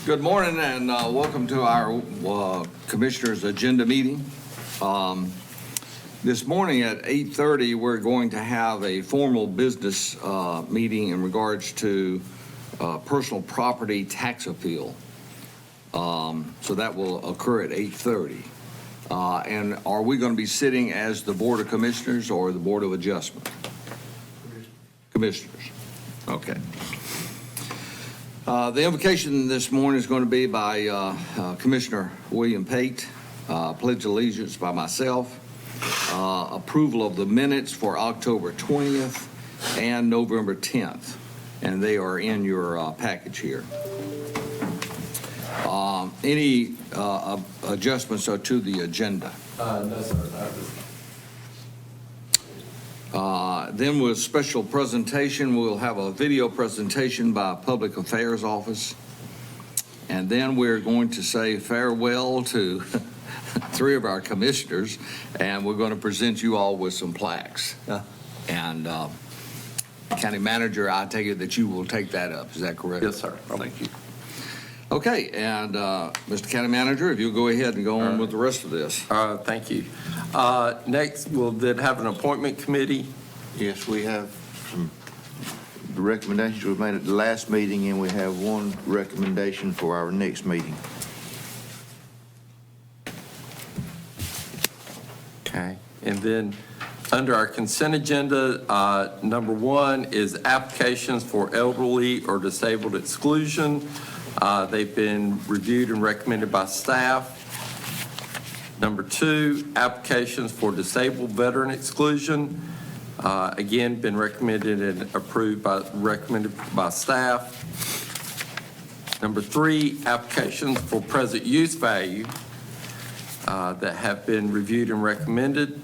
Good morning and welcome to our Commissioners' Agenda meeting. This morning at 8:30, we're going to have a formal business meeting in regards to personal property tax appeal. So that will occur at 8:30. And are we going to be sitting as the Board of Commissioners or the Board of Adjustment? Commissioners. Okay. The invocation this morning is going to be by Commissioner William Pate, pledge allegiance by myself, approval of the minutes for October 20th and November 10th, and they are in your package here. Any adjustments to the agenda? No, sir. Then with special presentation, we'll have a video presentation by Public Affairs Office. And then we're going to say farewell to three of our commissioners, and we're going to present you all with some plaques. And County Manager, I take it that you will take that up. Is that correct? Yes, sir. Thank you. Okay, and Mr. County Manager, if you'll go ahead and go on with the rest of this. Thank you. Next, we'll then have an appointment committee. Yes, we have some recommendations we made at the last meeting, and we have one recommendation for our next meeting. Okay. And then under our consent agenda, number one is applications for elderly or disabled exclusion. They've been reviewed and recommended by staff. Number two, applications for disabled veteran exclusion. Again, been recommended and recommended by staff. Number three, applications for present use value that have been reviewed and recommended.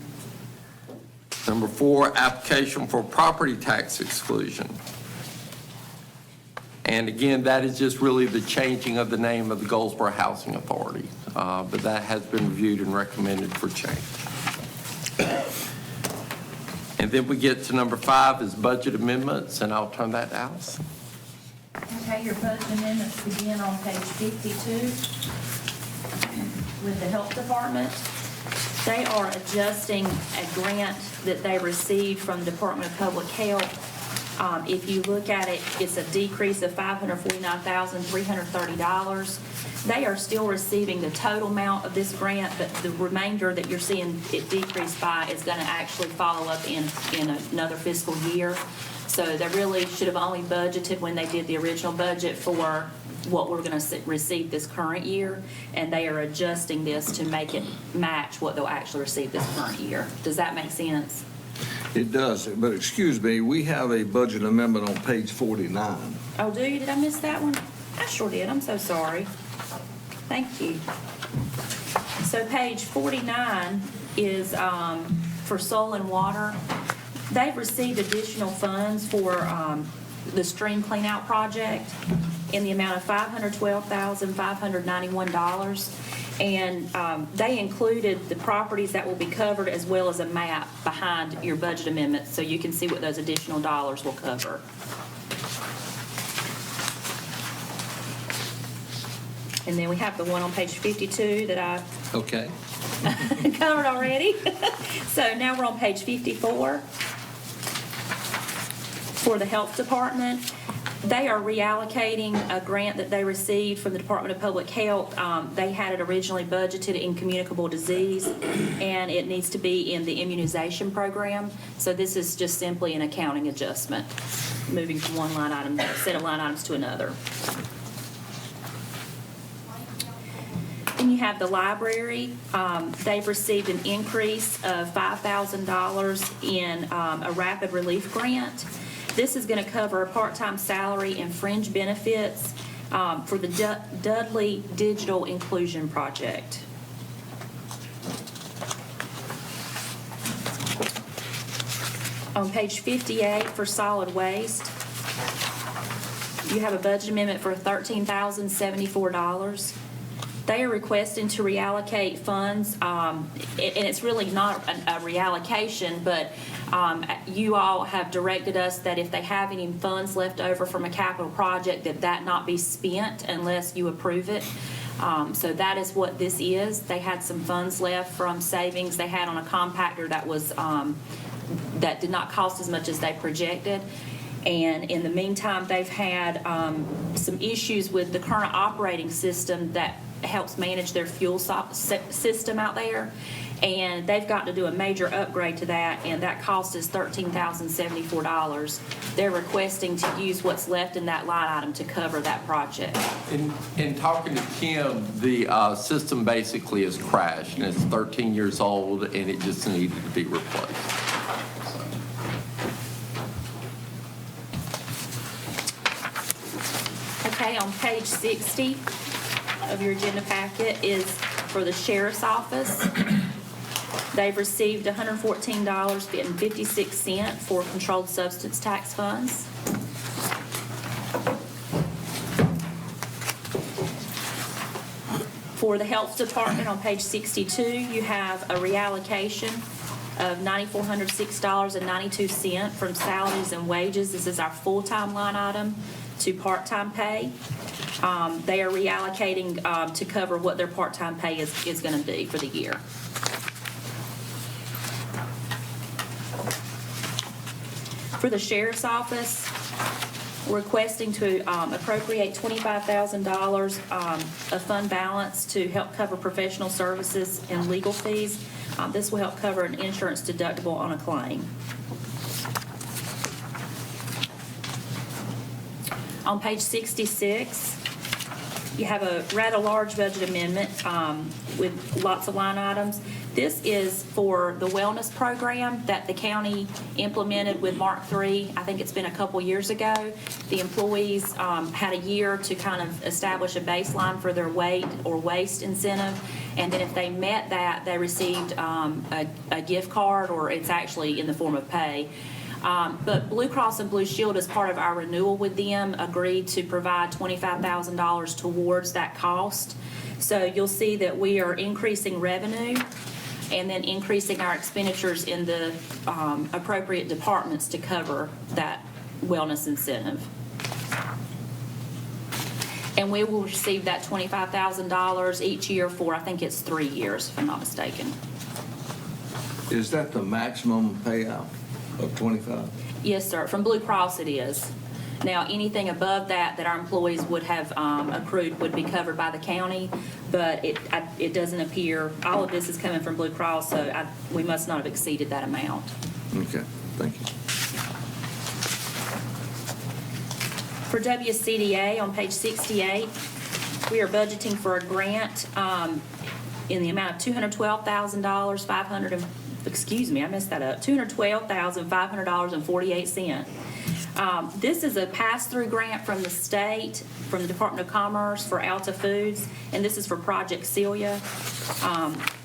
Number four, application for property tax exclusion. And again, that is just really the changing of the name of the Goldsboro Housing Authority, but that has been reviewed and recommended for change. And then we get to number five is budget amendments, and I'll turn that to Alice. Okay, your budget amendments begin on page 52 with the Health Department. They are adjusting a grant that they received from the Department of Public Health. If you look at it, it's a decrease of $549,330. They are still receiving the total amount of this grant, but the remainder that you're seeing it decrease by is going to actually follow up in another fiscal year. So they really should have only budgeted when they did the original budget for what we're going to receive this current year, and they are adjusting this to make it match what they'll actually receive this current year. Does that make sense? It does, but excuse me, we have a budget amendment on page 49. Oh, do you? Did I miss that one? I sure did. I'm so sorry. Thank you. So page 49 is for soil and water. They've received additional funds for the stream cleanout project in the amount of $512,591. And they included the properties that will be covered as well as a map behind your budget amendment so you can see what those additional dollars will cover. And then we have the one on page 52 that I Okay. covered already. So now we're on page 54 for the Health Department. They are reallocating a grant that they received from the Department of Public Health. They had it originally budgeted in communicable disease, and it needs to be in the immunization program. So this is just simply an accounting adjustment, moving from one line item, set of line items to another. Then you have the library. They've received an increase of $5,000 in a rapid relief grant. This is going to cover a part-time salary and fringe benefits for the Dudley Digital Inclusion Project. On page 58 for solid waste, you have a budget amendment for $13,074. They are requesting to reallocate funds, and it's really not a reallocation, but you all have directed us that if they have any funds left over from a capital project, that not be spent unless you approve it. So that is what this is. They had some funds left from savings they had on a compactor that did not cost as much as they projected. And in the meantime, they've had some issues with the current operating system that helps manage their fuel system out there. And they've got to do a major upgrade to that, and that cost is $13,074. They're requesting to use what's left in that line item to cover that project. In talking to Kim, the system basically has crashed, and it's 13 years old, and it just needed to be replaced. Okay, on page 60 of your agenda packet is for the sheriff's office. They've received $114.56 for controlled substance tax funds. For the health department, on page 62, you have a reallocation of $9,406.92 from salaries and wages. This is our full-time line item to part-time pay. They are reallocating to cover what their part-time pay is going to be for the year. For the sheriff's office, we're requesting to appropriate $25,000 of fund balance to help cover professional services and legal fees. This will help cover an insurance deductible on a claim. On page 66, you have a rather large budget amendment with lots of line items. This is for the wellness program that the county implemented with Mark III. I think it's been a couple years ago. The employees had a year to kind of establish a baseline for their weight or waist incentive, and then if they met that, they received a gift card, or it's actually in the form of pay. But Blue Cross and Blue Shield, as part of our renewal with them, agreed to provide $25,000 towards that cost. So you'll see that we are increasing revenue and then increasing our expenditures in the appropriate departments to cover that wellness incentive. And we will receive that $25,000 each year for, I think it's 3 years, if I'm not mistaken. Is that the maximum payout of 25? Yes, sir. From Blue Cross it is. Now, anything above that our employees would have accrued would be covered by the county, but it doesn't appear, all of this is coming from Blue Cross, so we must not have exceeded that amount. Okay, thank you. For WCDA, on page 68, we are budgeting for a grant in the amount of $212,000, $212,500.48. This is a pass-through grant from the state, from the Department of Commerce for Alta Foods, and this is for Project Celia.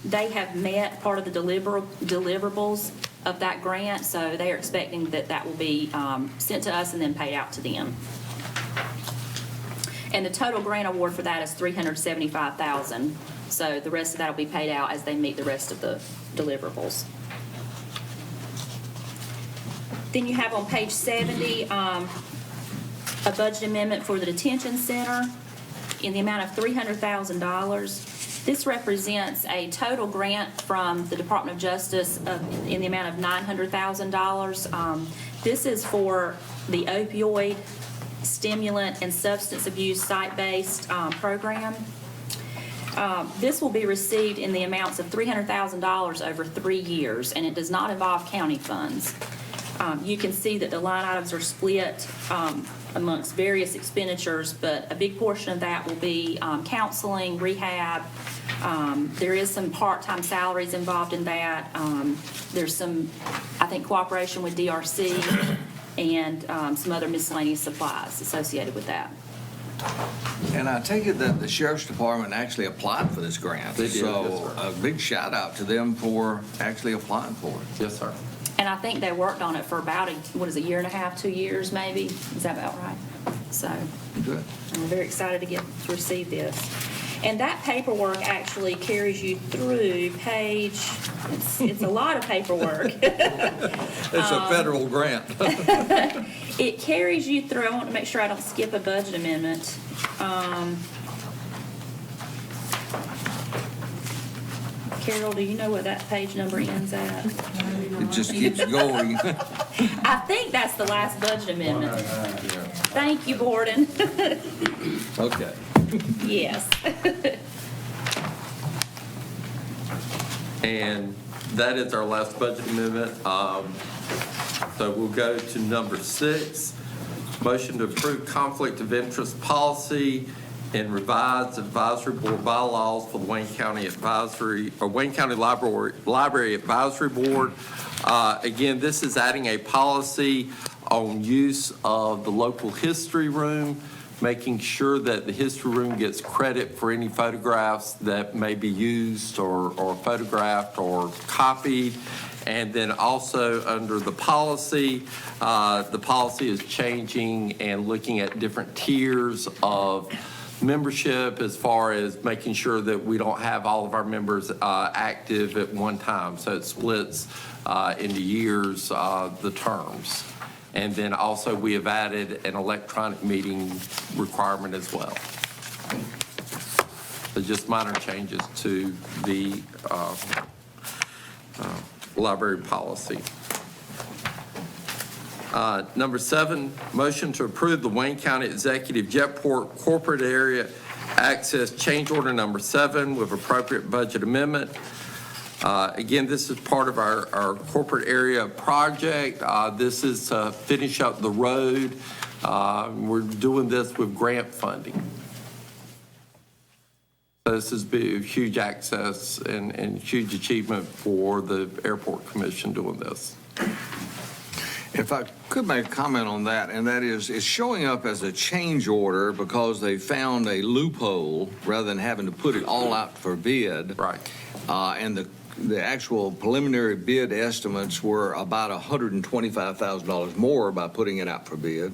They have met part of the deliverables of that grant, so they are expecting that will be sent to us and then paid out to them. And the total grant award for that is $375,000. So the rest of that will be paid out as they meet the rest of the deliverables. Then you have on page 70 a budget amendment for the detention center in the amount of $300,000. This represents a total grant from the Department of Justice in the amount of $900,000. This is for the opioid, stimulant, and substance abuse site-based program. This will be received in the amounts of $300,000 over 3 years, and it does not involve county funds. You can see that the line items are split amongst various expenditures, but a big portion of that will be counseling, rehab. There is some part-time salaries involved in that. There's some, I think, cooperation with DRC and some other miscellaneous supplies associated with that. And I take it that the Sheriff's Department actually applied for this grant. They did, So yes, sir. a big shout out to them for actually applying for it. Yes, sir. And I think they worked on it for about, a year and a half, 2 years maybe? Is that about right? So Good. I'm very excited to receive this. And that paperwork actually carries you through page, it's a lot of paperwork. It's a federal grant. It carries you through, I want to make sure I don't skip a budget amendment. Carol, do you know what that page number ends at? It just keeps going. I think that's the last budget amendment. Thank you, Borden. Okay. Yes. And that is our last budget amendment. So we'll go to number 6, motion to approve conflict of interest policy and revised advisory board bylaws for the Wayne County Library Advisory Board. Again, this is adding a policy on use of the local history room, making sure that the history room gets credit for any photographs that may be used or photographed or copied. And then also under the policy is changing and looking at different tiers of membership as far as making sure that we don't have all of our members active at one time. So it splits into years, the terms. And then also we have added an electronic meeting requirement as well. So just minor changes to the library policy. Number 7, motion to approve the Wayne County Executive Jetport Corporate Area Access Change Order number 7 with appropriate budget amendment. Again, this is part of our corporate area project. This is to finish up the road. We're doing this with grant funding. So this has been a huge access and huge achievement for the Airport Commission doing this. If I could make a comment on that, and that is, it's showing up as a change order because they found a loophole rather than having to put it all out for bid. Right. And the actual preliminary bid estimates were about $125,000 more by putting it out for bid.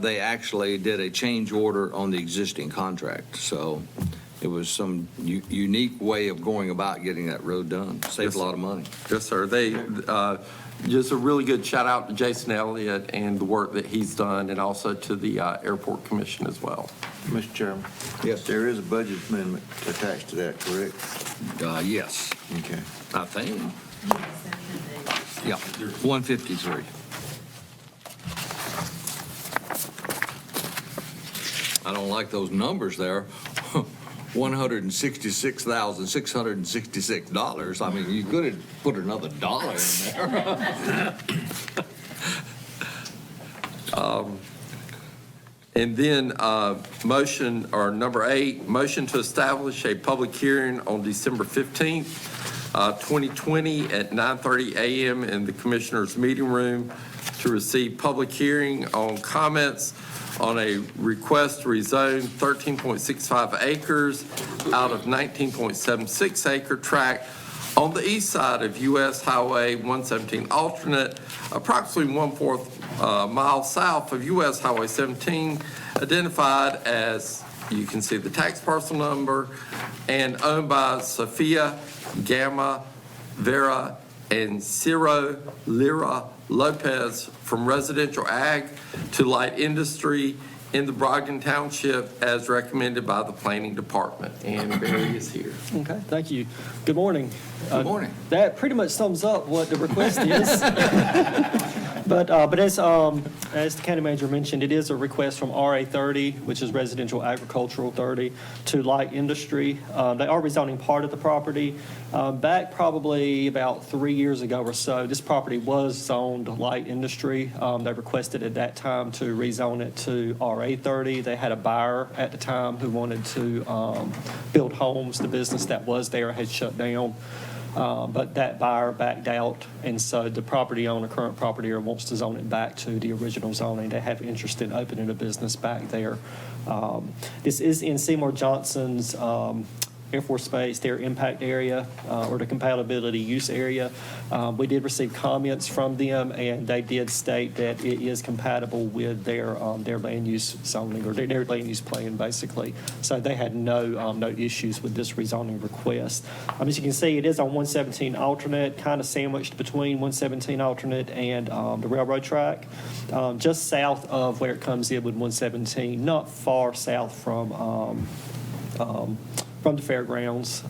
They actually did a change order on the existing contract. So it was some unique way of going about getting that road done. Saved a lot of money. Yes, sir. They, just a really good shout out to Jason Elliott and the work that he's done, and also to the Airport Commission as well. Mr. Chairman? Yes. There is a budget amendment attached to that, correct? Yes, Okay. I think. Yeah, 153. I don't like those numbers there. $166,666. I mean, you could have put another dollar in there. And then motion, or number 8, motion to establish a public hearing on December 15th, 2020 at 9:30 a.m. in the Commissioners' meeting room to receive public hearing on comments on a request to rezone 13.65 acres out of 19.76 acre tract on the east side of U.S. Highway 117 alternate, approximately 1/4 mile south of U.S. Highway 17, identified as, you can see the tax parcel number, and owned by Sophia Gamma Vera and Ciro Lira Lopez from residential ag to light industry in the Brogdon Township as recommended by the Planning Department. And Barry is here. Okay, thank you. Good morning. Good morning. That pretty much sums up what the request is. But as the county manager mentioned, it is a request from RA 30, which is residential agricultural 30, to light industry. They are rezoning part of the property. Back probably about 3 years ago or so, this property was zoned light industry. They requested at that time to rezone it to RA 30. They had a buyer at the time who wanted to build homes. The business that was there had shut down. But that buyer backed out, and so the property owner, current property owner, wants to zone it back to the original zoning. They have interest in opening a business back there. This is in Seymour Johnson's Air Force Base, their impact area or the compatibility use area. We did receive comments from them, and they did state that it is compatible with their land use zoning or their land use plan, basically. So they had no issues with this rezoning request. As you can see, it is on 117 alternate, kind of sandwiched between 117 alternate and the railroad track, just south of where it comes in with 117, not far south from the fairgrounds.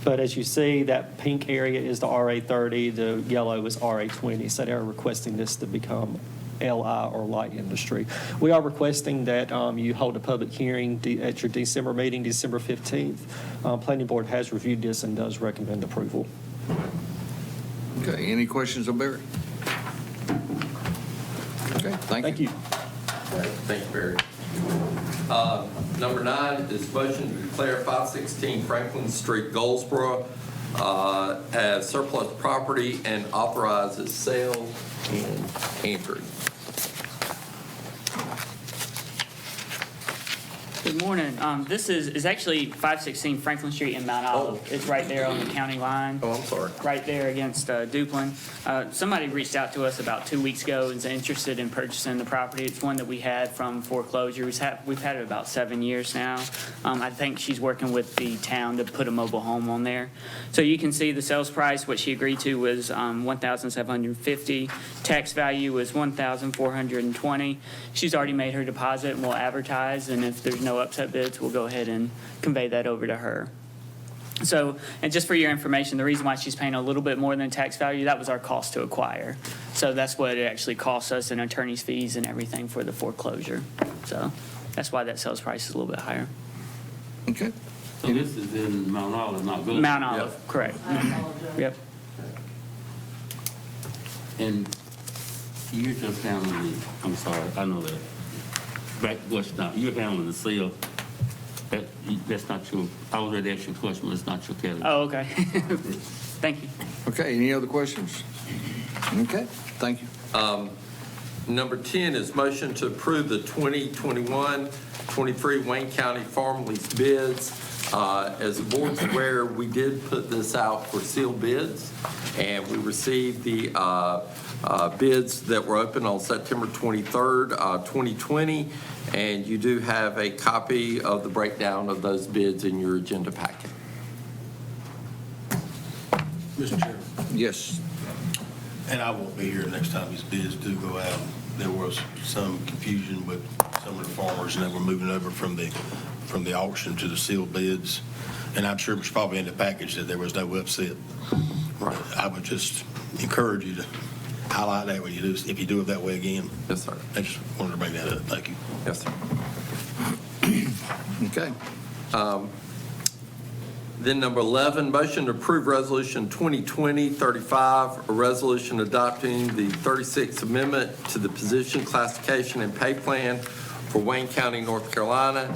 But as you see, that pink area is the RA30, the yellow is RA20, so they're requesting this to become LI or light industry. We are requesting that you hold a public hearing at your December meeting, December 15th. Planning Board has reviewed this and does recommend approval. Okay, any questions of Barry? Okay, thank you. Thank you, Barry. Number 9 is motion to declare 516 Franklin Street, Goldsboro, as surplus property and authorize its sale and entry. Good morning. This is actually 516 Franklin Street in Mount Olive. It's right there on the county line. Oh, I'm sorry. Right there against Duplin. Somebody reached out to us about 2 weeks ago and is interested in purchasing the property. It's one that we had from foreclosure. We've had it about 7 years now. I think she's working with the town to put a mobile home on there. So you can see the sales price. What she agreed to was $1,750. Tax value was $1,420. She's already made her deposit and will advertise. And if there's no upset bids, we'll go ahead and convey that over to her. So, and just for your information, the reason why she's paying a little bit more than tax value, that was our cost to acquire. So that's what it actually costs us in attorney's fees and everything for the foreclosure. So that's why that sales price is a little bit higher. Okay. So this is in Mount Olive, not Goldsboro? Mount Olive, correct. Yep. And you're just handling the, I'm sorry, I know that. Back what's not, you're handling the sale. That's not your, I was ready to ask you a question, but it's not your category. Oh, okay. Thank you. Okay, any other questions? Okay, thank you. Number 10 is motion to approve the 2021-23 Wayne County farm lease bids. As the board's aware, we did put this out for sealed bids, and we received the bids that were open on September 23rd, 2020, and you do have a copy of the breakdown of those bids in your agenda packet. Mr. Chairman, Yes. and I won't be here next time these bids do go out. There was some confusion with some of the farmers, and they were moving over from the auction to the sealed bids. And I'm sure it was probably in the package that there was no upset. Right. I would just encourage you to highlight that when you do, if you do it that way again. Yes, sir. I just wanted to bring that up. Thank you. Yes, sir. Okay. Then number 11, motion to approve resolution 2020-35, a resolution adopting the 36th amendment to the position classification and pay plan for Wayne County, North Carolina.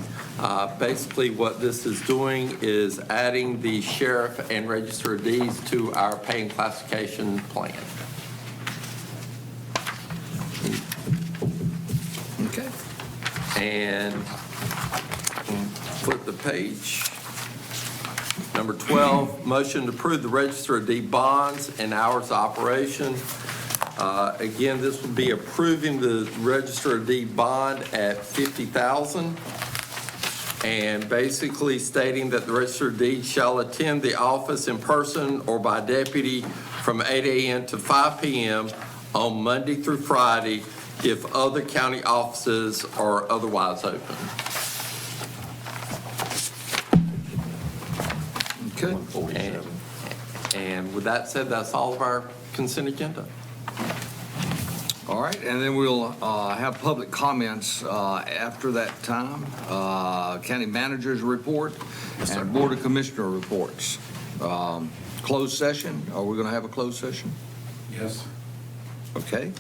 Basically what this is doing is adding the sheriff and register of deeds to our pay and classification plan. Okay. And flip the page. Number 12, motion to approve the register of deed bonds and hours of operation. Again, this would be approving the register of deed bond at $50,000 and basically stating that the register of deeds shall attend the office in person or by deputy from 8 a.m. to 5 p.m. on Monday through Friday if other county offices are otherwise open. Okay. And with that said, that's all of our consent agenda. All right, and then we'll have public comments after that time. County manager's report and Board of Commissioner reports. Closed session, are we going to have a closed session? Yes. Okay.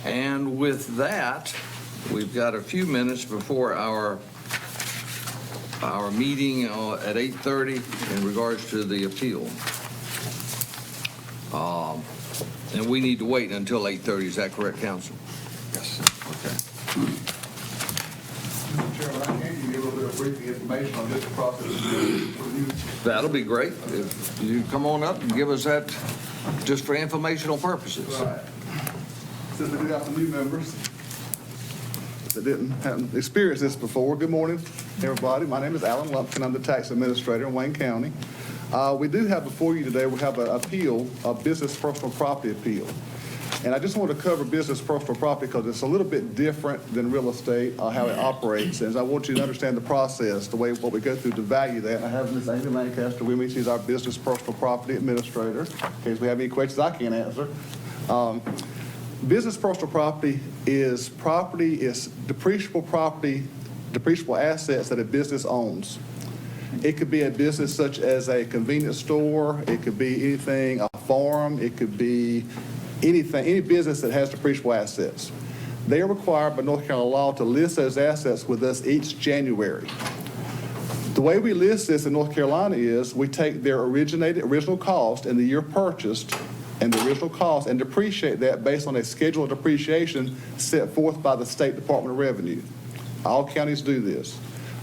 And with that, we've got a few minutes before our meeting at 8:30 in regards to the appeal. And we need to wait until 8:30, is that correct, counsel? Yes. Okay. Chairman, I gave you a little bit of brief information on this process. That'll be great. If you come on up and give us that just for informational purposes. Right. Since we do have some new members that haven't experienced this before, good morning, everybody. My name is Alan Lumpkin. I'm the tax administrator in Wayne County. We do have before you today, we have an appeal, a business personal property appeal. And I just want to cover business personal property because it's a little bit different than real estate, how it operates. And I want you to understand the process, the way what we go through to value that. And I have Ms. Amy Lancaster with me. She's our business personal property administrator. In case we have any questions I can't answer. Business personal property is depreciable property, depreciable assets that a business owns. It could be a business such as a convenience store. It could be anything, a farm. It could be anything, any business that has depreciable assets. They are required by North Carolina law to list those assets with us each January. The way we list this in North Carolina is we take their original cost in the year purchased and the original cost and depreciate that based on a schedule of depreciation set forth by the State Department of Revenue. All counties do this.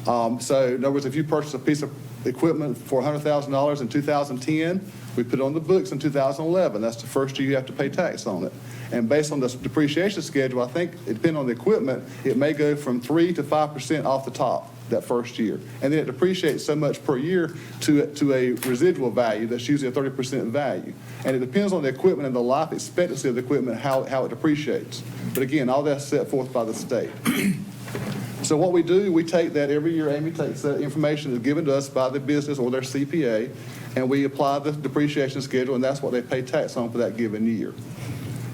So in other words, if you purchase a piece of equipment for $100,000 in 2010, we put it on the books in 2011. That's the first year you have to pay tax on it. And based on this depreciation schedule, I think, depending on the equipment, it may go from 3 to 5% off the top that first year. And then it depreciates so much per year to a residual value that's usually a 30% value. And it depends on the equipment and the life expectancy of the equipment, how it depreciates. But again, all that's set forth by the state. So what we do, we take that every year. Amy takes that information that's given to us by the business or their CPA, and we apply the depreciation schedule, and that's what they pay tax on for that given year.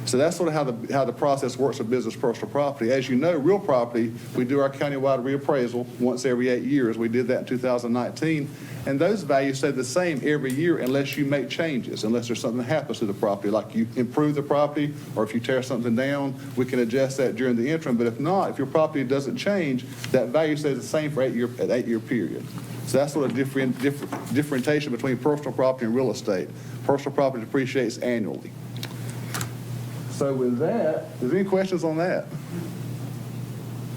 So that's sort of how the process works for business personal property. As you know, real property, we do our countywide reappraisal once every 8 years. We did that in 2019, and those values stay the same every year unless you make changes, unless there's something that happens to the property, like you improve the property, or if you tear something down, we can adjust that during the interim. But if not, if your property doesn't change, that value stays the same for an 8-year period. So that's sort of differentiation between personal property and real estate. Personal property depreciates annually. So with that, is there any questions on that?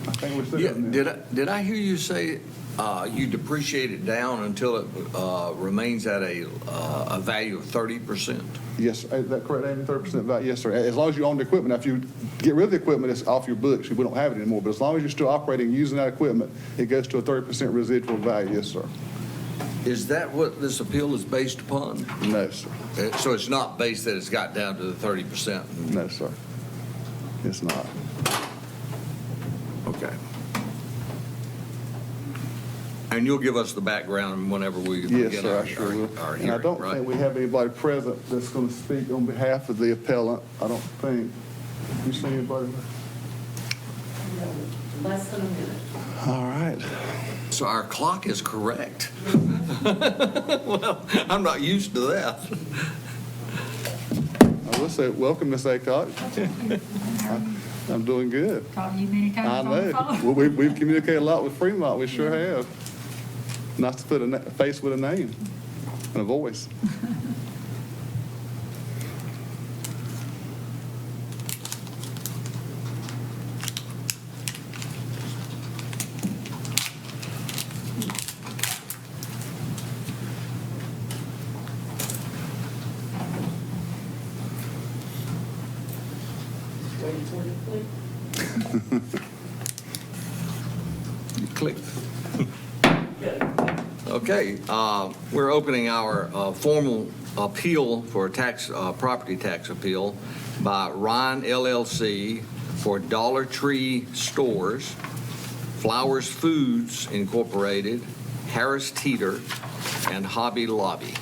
I think we're still Yeah, did I hear you say you depreciate it down until it remains at a value of 30%? Yes, is that correct, Amy? 30% value? Yes, sir. As long as you own the equipment. Now, if you get rid of the equipment, it's off your books. We don't have it anymore. But as long as you're still operating and using that equipment, it goes to a 30% residual value. Yes, sir. Is that what this appeal is based upon? No, sir. So it's not based that it's got down to the 30%? No, sir. It's not. Okay. And you'll give us the background whenever we Yes, begin sir, our I sure will. our And I hearing, don't right? think we have anybody present that's going to speak on behalf of the appellant. I don't think. You see anybody? Less than a minute. All right. So our clock is correct. Well, I'm not used to that. I will say, welcome, Miss Aycock. I'm doing good. Called you many I times on the know. phone. Well, we've communicated a lot with Fremont. We sure have. Nice to put a face with a name and a voice. You clicked. Okay, we're opening our formal appeal for a property tax appeal by Ryan LLC for Dollar Tree Stores, Flowers Foods Incorporated, Harris Teeter, and Hobby Lobby.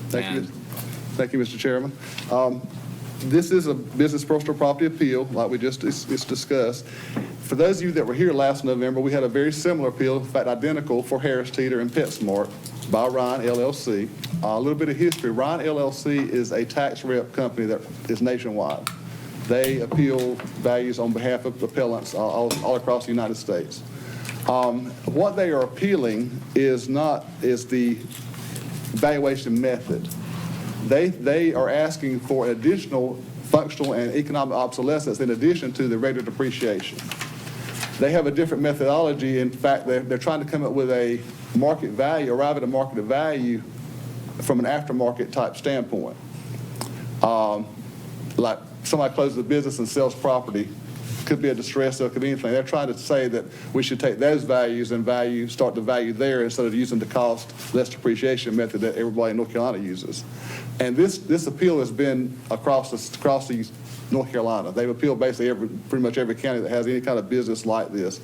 Thank you. And- Thank you, Mr. Chairman. This is a business personal property appeal, like we just discussed. For those of you that were here last November, we had a very similar appeal, in fact, identical for Harris Teeter and PetSmart by Ryan LLC. A little bit of history. Ryan LLC is a tax rep company that is nationwide. They appeal values on behalf of appellants all across the United States. What they are appealing is the valuation method. They are asking for additional functional and economic obsolescence in addition to the rate of depreciation. They have a different methodology. In fact, they're trying to come up with a market value, arrive at a market value from an aftermarket type standpoint. Like somebody closes a business and sells property, could be a distress sale, could be anything. They're trying to say that we should take those values and start the value there instead of using the cost less depreciation method that everybody in North Carolina uses. And this appeal has been across the North Carolina. They've appealed basically pretty much every county that has any kind of business like this.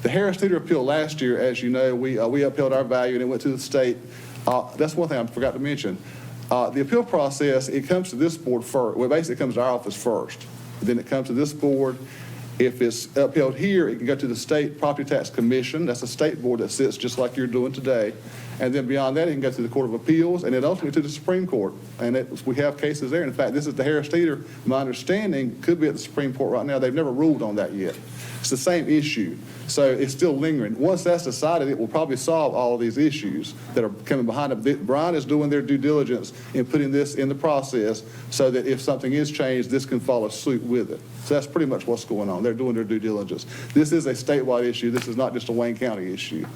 The Harris Teeter appeal last year, as you know, we upheld our value and it went to the state. That's one thing I forgot to mention. The appeal process, it comes to this board first. Well, basically it comes to our office first. Then it comes to this board. If it's upheld here, it can go to the State Property Tax Commission. That's a state board that sits just like you're doing today. And then beyond that, it can go to the Court of Appeals and then ultimately to the Supreme Court. And we have cases there. In fact, this is the Harris Teeter. My understanding could be at the Supreme Court right now. They've never ruled on that yet. It's the same issue. So it's still lingering. Once that's decided, it will probably solve all of these issues that are coming behind it. Brian is doing their due diligence in putting this in the process so that if something is changed, this can follow suit with it. So that's pretty much what's going on. They're doing their due diligence. This is a statewide issue. This is not just a Wayne County issue.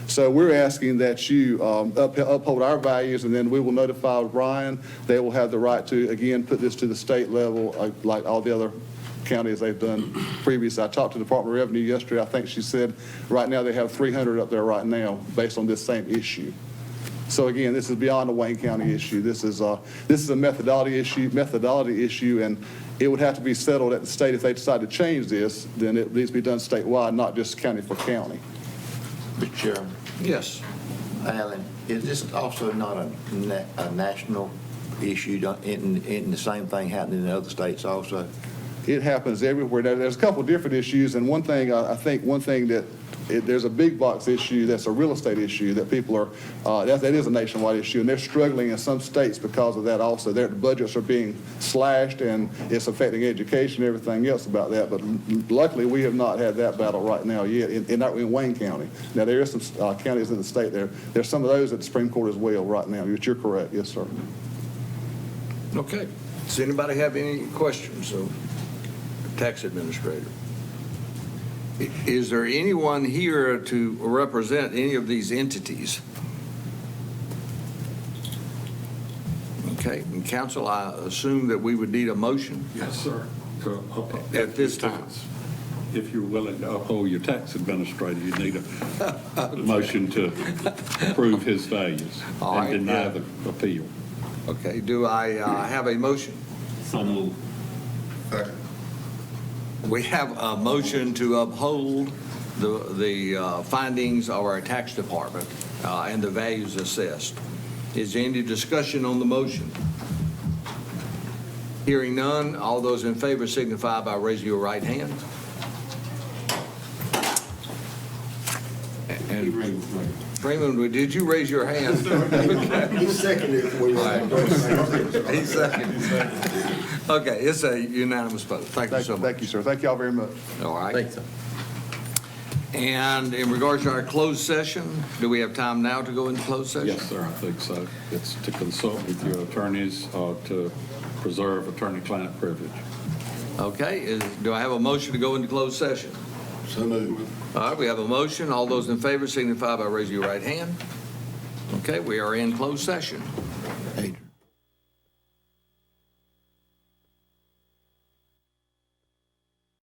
So we're asking that you uphold our values, and then we will notify Brian. They will have the right to, again, put this to the state level like all the other counties they've done previously. I talked to the Department of Revenue yesterday. I think she said right now they have 300 up there right now based on this same issue. So again, this is beyond a Wayne County issue. This is a methodology issue, and it would have to be settled at the state. If they decide to change this, then it needs to be done statewide, not just county for county. Mr. Chairman, Yes. Alan, is this also not a national issue? Isn't the same thing happening in other states also? It happens everywhere. There's a couple different issues, and one thing that there's a big box issue that's a real estate issue that people are, that is a nationwide issue, and they're struggling in some states because of that also. Their budgets are being slashed, and it's affecting education and everything else about that, but luckily we have not had that battle right now yet in Wayne County. Now, there are some counties in the state there. There's some of those at the Supreme Court as well right now, but you're correct. Yes, sir. Okay. Does anybody have any questions of the tax administrator? Is there anyone here to represent any of these entities? Okay, and council, I assume that we would need a motion Yes, sir. at this time. If you're willing to uphold your tax administrator, you need a motion to approve his values All right, and deny yeah. the appeal. Okay, do I have a motion? So moved. We have a motion to uphold the findings of our tax department and the values assessed. Is there any discussion on the motion? Hearing none, all those in favor signify by raising your right hand. And Freeman, did you raise your hand? He seconded it for you. He seconded. Okay, it's a unanimous vote. Thank you so much. Thank you, sir. Thank you all very much. All right. Thanks. And in regards to our closed session, do we have time now to go into closed session? Yes, sir, I think so. It's to consult with your attorneys to preserve attorney-client privilege. Okay, do I have a motion to go into closed session? So moved. All right, we have a motion. All those in favor signify by raising your right hand. Okay, we are in closed session.